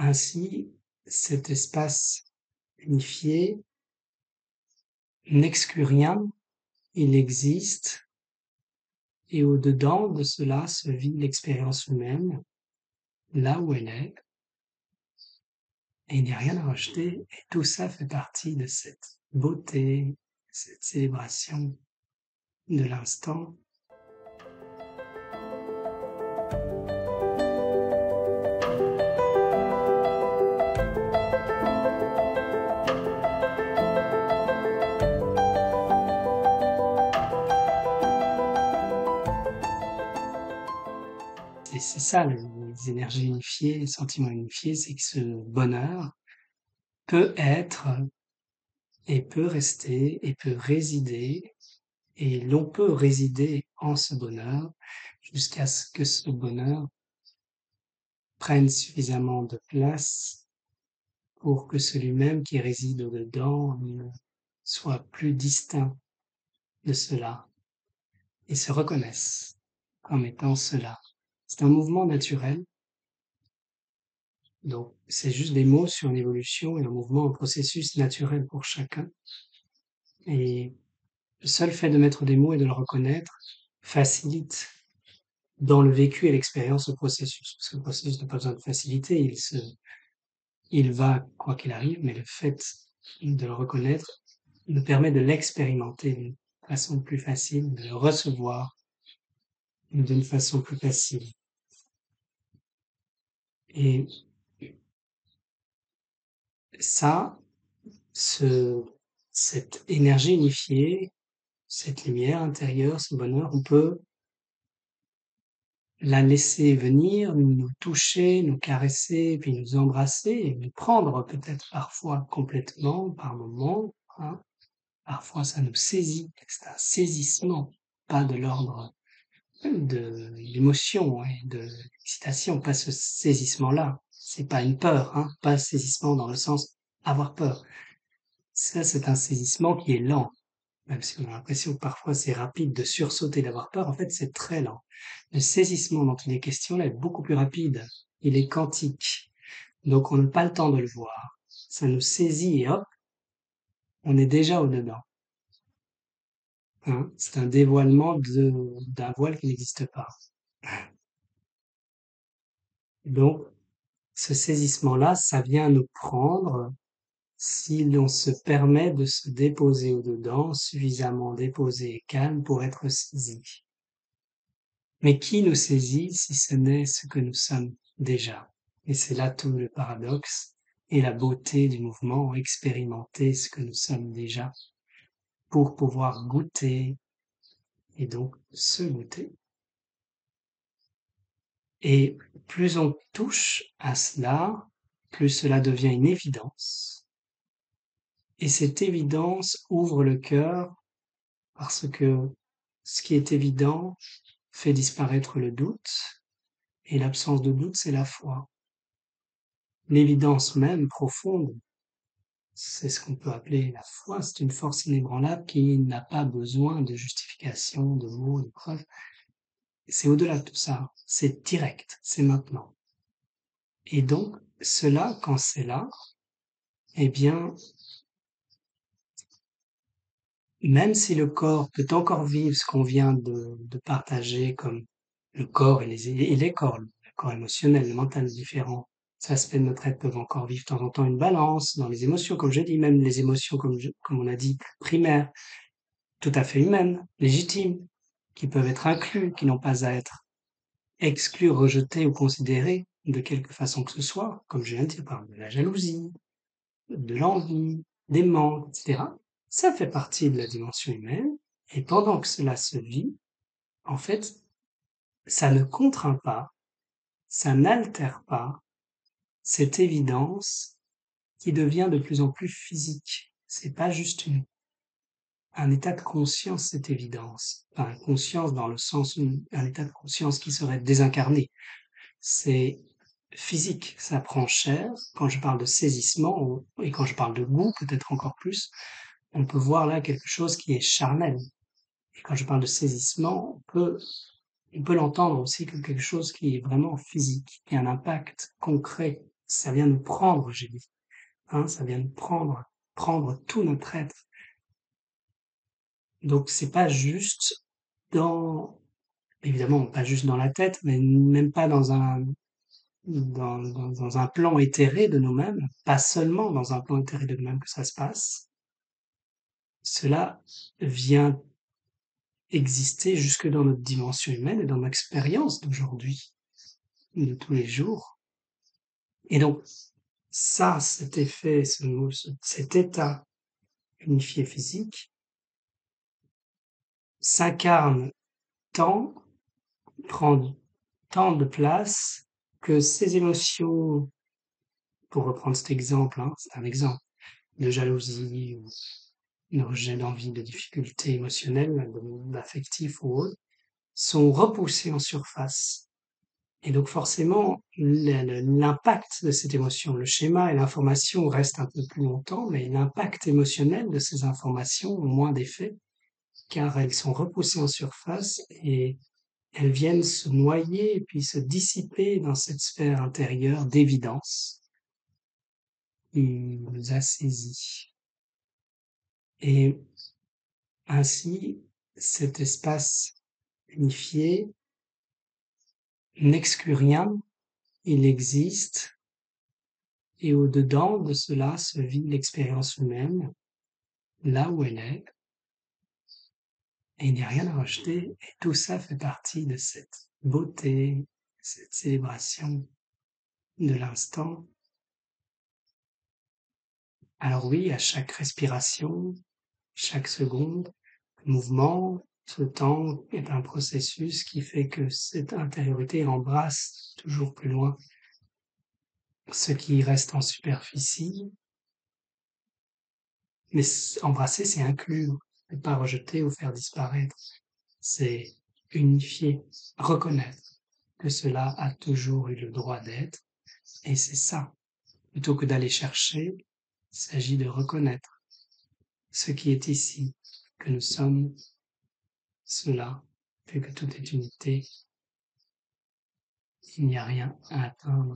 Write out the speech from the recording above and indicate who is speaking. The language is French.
Speaker 1: Ainsi, cet espace unifié n'exclut rien, il existe, et au-dedans de cela se vit l'expérience humaine, là où elle est, et il n'y a rien à rejeter, et tout ça fait partie de cette beauté, cette célébration de l'instant. Et c'est ça, les énergies unifiées, les sentiments unifiés, c'est que ce bonheur peut être et peut rester et peut résider, et l'on peut résider en ce bonheur jusqu'à ce que ce bonheur prenne suffisamment de place pour que celui-même qui réside au-dedans ne soit plus distinct de cela et se reconnaisse comme étant cela. C'est un mouvement naturel, donc c'est juste des mots sur une évolution et un mouvement, un processus naturel pour chacun. Et le seul fait de mettre des mots et de le reconnaître facilite dans le vécu et l'expérience le processus. Parce que le processus n'a pas besoin de faciliter, il va quoi qu'il arrive, mais le fait de le reconnaître nous permet de l'expérimenter d'une façon plus facile, de le recevoir d'une façon plus facile. Et ça, cette énergie unifiée, cette lumière intérieure, ce bonheur, on peut la laisser venir, nous toucher, nous caresser, puis nous embrasser, et nous prendre peut-être parfois complètement, par moments, hein. Parfois ça nous saisit, c'est un saisissement, pas de l'ordre de l'émotion et de l'excitation, pas ce saisissement-là. C'est pas une peur, hein, pas saisissement dans le sens avoir peur. Ça, c'est un saisissement qui est lent. Même si on a l'impression que parfois c'est rapide de sursauter, d'avoir peur, en fait c'est très lent. Le saisissement dont il est question là est beaucoup plus rapide. Il est quantique. Donc on n'a pas le temps de le voir. Ça nous saisit et hop, on est déjà au-dedans. Hein, c'est un dévoilement d'un voile qui n'existe pas. Donc, ce saisissement-là, ça vient nous prendre si l'on se permet de se déposer au-dedans, suffisamment déposé et calme pour être saisi. Mais qui nous saisit si ce n'est ce que nous sommes déjà? Et c'est là tout le paradoxe et la beauté du mouvement, expérimenter ce que nous sommes déjà pour pouvoir goûter et donc se goûter. Et plus on touche à cela, plus cela devient une évidence. Et cette évidence ouvre le cœur parce que ce qui est évident fait disparaître le doute, et l'absence de doute, c'est la foi. L'évidence même profonde, c'est ce qu'on peut appeler la foi, c'est une force inébranlable qui n'a pas besoin de justification, de mots, de preuves. C'est au-delà de tout ça, c'est direct, c'est maintenant. Et donc, cela, quand c'est là, eh bien, même si le corps peut encore vivre ce qu'on vient de partager comme le corps et les corps, le corps émotionnel, le mental différent, ces aspects de notre être peuvent encore vivre de temps en temps une balance dans les émotions, comme je dis, même les émotions, comme on a dit, primaires, tout à fait humaines, légitimes, qui peuvent être inclus, qui n'ont pas à être exclus, rejetés ou considérés de quelque façon que ce soit, comme je viens de dire, par exemple, de la jalousie, de l'envie, des manques, etc. Ça fait partie de la dimension humaine, et pendant que cela se vit, en fait, ça ne contraint pas, ça n'altère pas cette évidence qui devient de plus en plus physique. C'est pas juste un état de conscience, cette évidence. Enfin, conscience dans le sens un état de conscience qui serait désincarné. C'est physique, ça prend chair. Quand je parle de saisissement, et quand je parle de goût, peut-être encore plus, on peut voir là quelque chose qui est charnel. Et quand je parle de saisissement, on peut l'entendre aussi comme quelque chose qui est vraiment physique, qui a un impact concret ça vient nous prendre, j'ai dit, hein, ça vient nous prendre tout notre être. Donc c'est pas juste dans, évidemment, pas juste dans la tête, mais même pas dans un plan éthéré de nous-mêmes, pas seulement dans un plan éthéré de nous-mêmes que ça se passe. Cela vient exister jusque dans notre dimension humaine et dans notre expérience d'aujourd'hui, de tous les jours. Et donc, ça, cet effet, cet état unifié physique s'incarne tant, prend tant de place que ces émotions, pour reprendre cet exemple, hein, c'est un exemple, de jalousie ou de rejet d'envie, de difficultés émotionnelles, d'affectifs ou autres, sont repoussées en surface. Et donc forcément, l'impact de cette émotion, le schéma et l'information restent un peu plus longtemps, mais l'impact émotionnel de ces informations ont moins d'effet, car elles sont repoussées en surface et elles viennent se noyer et puis se dissiper dans cette sphère intérieure d'évidence qui nous a saisis. Et ainsi, cet espace unifié n'exclut rien, il existe, et au-dedans de cela se vit l'expérience humaine, là où elle est, et il n'y a rien à rejeter, et tout ça fait partie de cette beauté, cette célébration de l'instant. Alors oui, à chaque respiration, chaque seconde, mouvement, ce temps est un processus qui fait que cette intériorité embrasse toujours plus loin ce qui reste en superficie, mais embrasser, c'est inclure, c'est pas rejeter ou faire disparaître, c'est unifier, reconnaître que cela a toujours eu le droit d'être, et c'est ça. Plutôt que d'aller chercher, il s'agit de reconnaître ce qui est ici, que nous sommes cela, vu que tout est unité, il n'y a rien à atteindre.